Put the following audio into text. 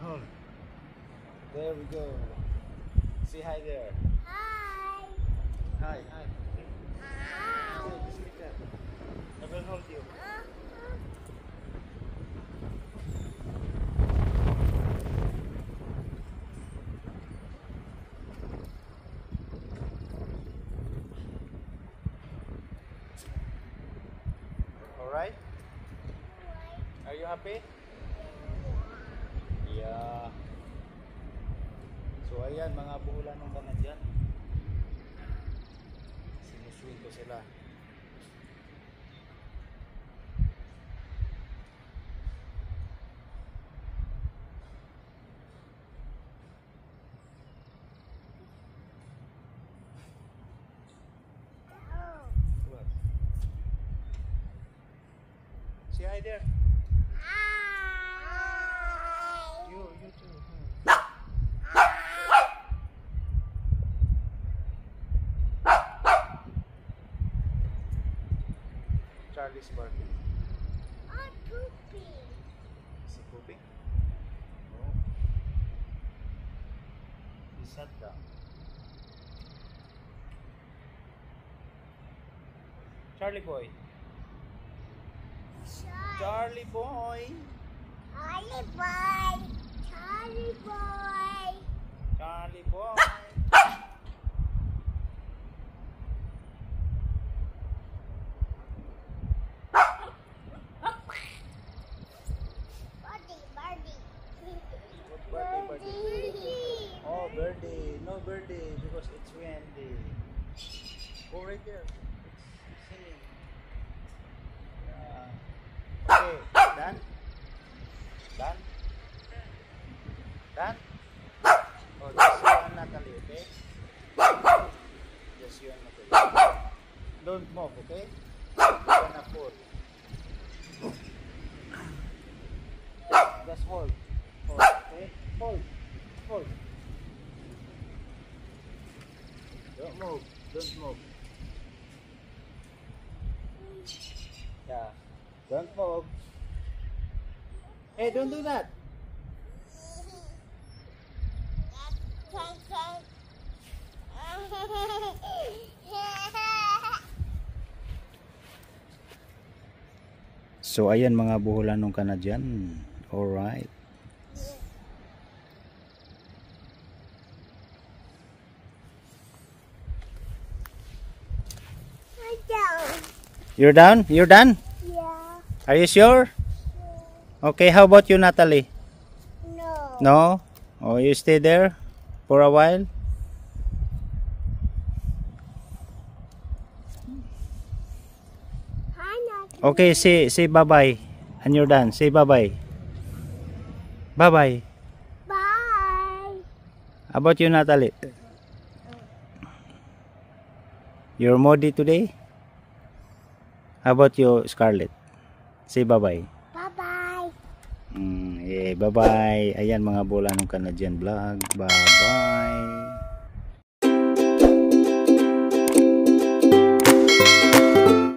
hold. There we go. Say hi there. Hi. Hi. Hi. Okay, just like that. I will hold you. Alright? Are you happy? Yeah. So ayan, mga buhulan ng Canadian. Sinuswing ko sila. What? Say hi there. Hi. You too. Charlie's barking. Oh, poopy. Is he pooping? Oh. He sat down. Charlie boy. Charlie boy. Charlie boy. Charlie boy. Charlie boy. Birdie. Oh, birdie. No birdie because it's windy. Oh, right there. It's singing. Yeah. Okay, done? Done? Done? Oh, just you and Natalie, okay? Just you and Natalie. Don't move, okay? You're gonna fall. Just hold. Hold, okay? Hold. Hold. Don't move. Don't move. Yeah. Don't move. Hey, don't do that. So ayan mga buhulan ng Canadian. Alright. You're done? You're done? Yeah. Are you sure? Okay, how about you, Natalie? No. No? Oh, you stay there for a while? Hi, Natalie. Okay, say bye-bye. And you're done. Say bye-bye. Bye-bye. Bye. How about you, Natalie? You're moody today? How about you, Scarlett? Say bye-bye. Bye-bye. Yeah, bye-bye. Ayan mga bola ng Canadian vlog. Bye-bye.